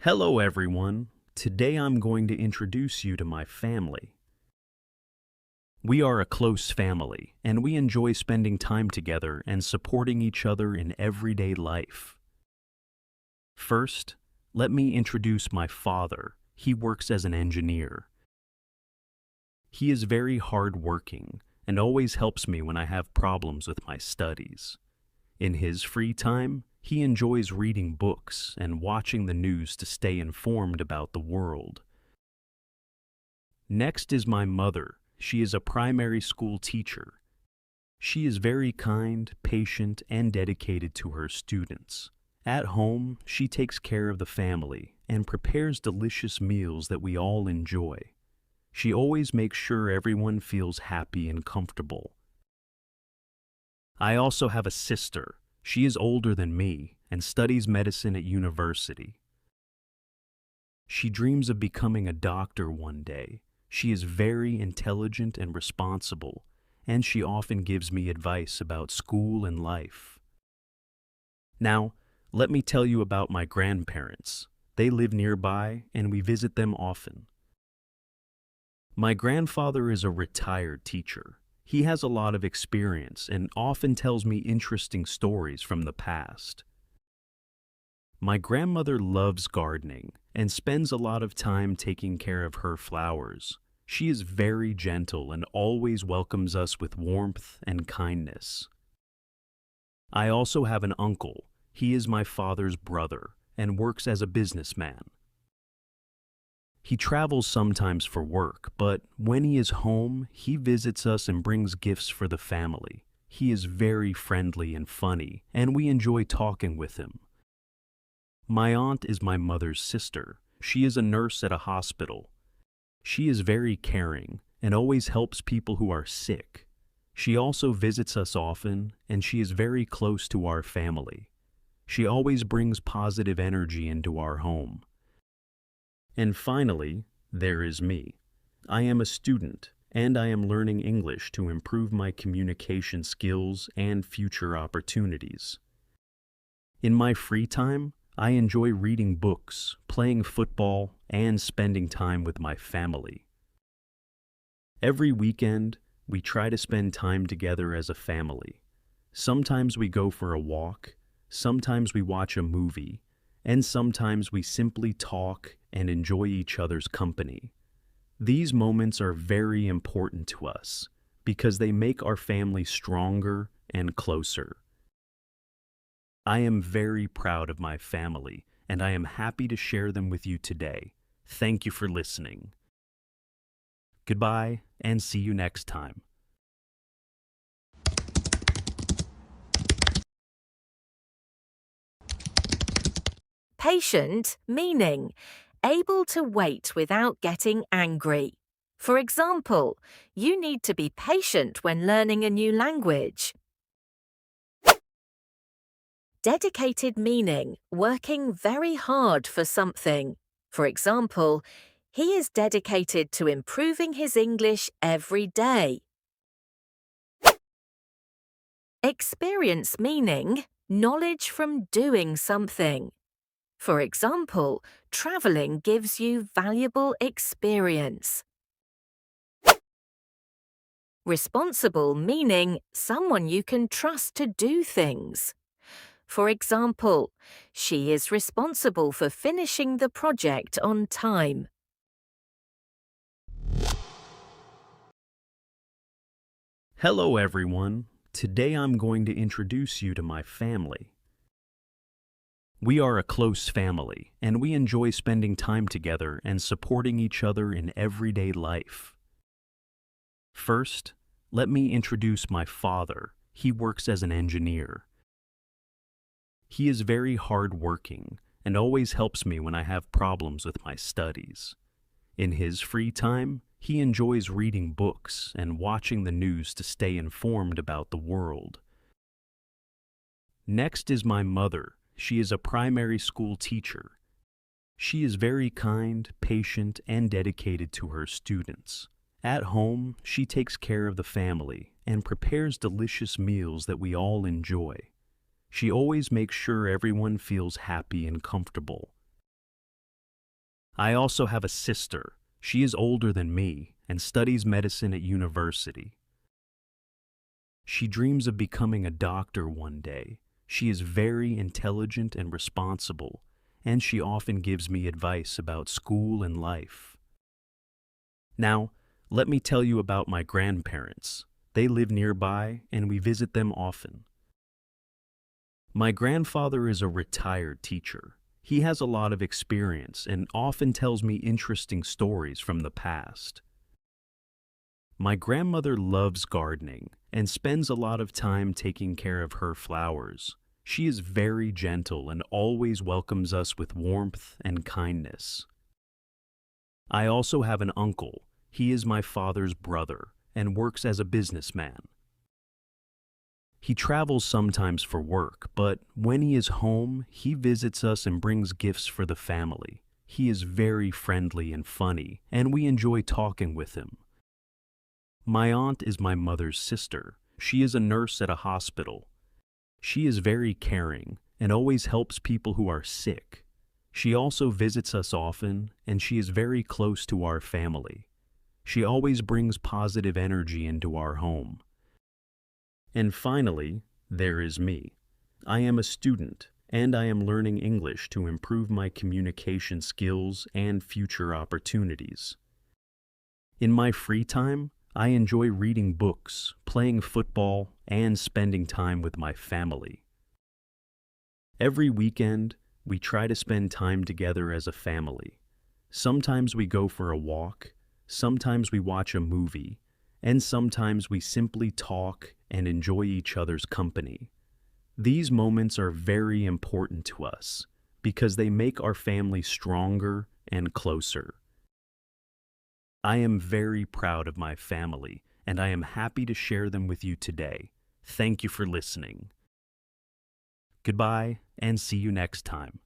Hello everyone. Today I'm going to introduce you to my family. We are a close family, and we enjoy spending time together and supporting each other in everyday life. First, let me introduce my father. He works as an engineer. He is very hardworking and always helps me when I have problems with my studies. In his free time, he enjoys reading books and watching the news to stay informed about the world. Next is my mother. She is a primary school teacher. She is very kind, patient, and dedicated to her students. At home, she takes care of the family and prepares delicious meals that we all enjoy. She always makes sure everyone feels happy and comfortable. I also have a sister. She is older than me and studies medicine at university. She dreams of becoming a doctor one day. She is very intelligent and responsible, and she often gives me advice about school and life. Now, let me tell you about my grandparents. They live nearby, and we visit them often. My grandfather is a retired teacher. He has a lot of experience and often tells me interesting stories from the past. My grandmother loves gardening and spends a lot of time taking care of her flowers. She is very gentle and always welcomes us with warmth and kindness. I also have an uncle. He is my father's brother and works as a businessman. He travels sometimes for work, but when he is home, he visits us and brings gifts for the family. He is very friendly and funny, and we enjoy talking with him. My aunt is my mother's sister. She is a nurse at a hospital. She is very caring and always helps people who are sick. She also visits us often, and she is very close to our family. She always brings positive energy into our home. And finally, there is me. I am a student, and I am learning English to improve my communication skills and future opportunities. In my free time, I enjoy reading books, playing football, and spending time with my family. Every weekend, we try to spend time together as a family. Sometimes we go for a walk, sometimes we watch a movie, and sometimes we simply talk and enjoy each other's company. These moments are very important to us because they make our family stronger and closer. I am very proud of my family, and I am happy to share them with you today. Thank you for listening. Goodbye, and see you next time. Patient meaning able to wait without getting angry. For example, you need to be patient when learning a new language. Dedicated meaning working very hard for something. For example, he is dedicated to improving his English every day. Experience meaning knowledge from doing something. For example, traveling gives you valuable experience. Responsible meaning someone you can trust to do things. For example, she is responsible for finishing the project on time. Hello everyone. Today I'm going to introduce you to my family. We are a close family, and we enjoy spending time together and supporting each other in everyday life. First, let me introduce my father. He works as an engineer. He is very hardworking and always helps me when I have problems with my studies. In his free time, he enjoys reading books and watching the news to stay informed about the world. Next is my mother. She is a primary school teacher. She is very kind, patient, and dedicated to her students. At home, she takes care of the family and prepares delicious meals that we all enjoy. She always makes sure everyone feels happy and comfortable. I also have a sister. She is older than me and studies medicine at university. She dreams of becoming a doctor one day. She is very intelligent and responsible, and she often gives me advice about school and life. Now, let me tell you about my grandparents. They live nearby, and we visit them often. My grandfather is a retired teacher. He has a lot of experience and often tells me interesting stories from the past. My grandmother loves gardening and spends a lot of time taking care of her flowers. She is very gentle and always welcomes us with warmth and kindness. I also have an uncle. He is my father's brother and works as a businessman. He travels sometimes for work, but when he is home, he visits us and brings gifts for the family. He is very friendly and funny, and we enjoy talking with him. My aunt is my mother's sister. She is a nurse at a hospital. She is very caring and always helps people who are sick. She also visits us often, and she is very close to our family. She always brings positive energy into our home. And finally, there is me. I am a student, and I am learning English to improve my communication skills and future opportunities. In my free time, I enjoy reading books, playing football, and spending time with my family. Every weekend, we try to spend time together as a family. Sometimes we go for a walk, sometimes we watch a movie, and sometimes we simply talk and enjoy each other's company. These moments are very important to us because they make our family stronger and closer. I am very proud of my family, and I am happy to share them with you today. Thank you for listening. Goodbye, and see you next time.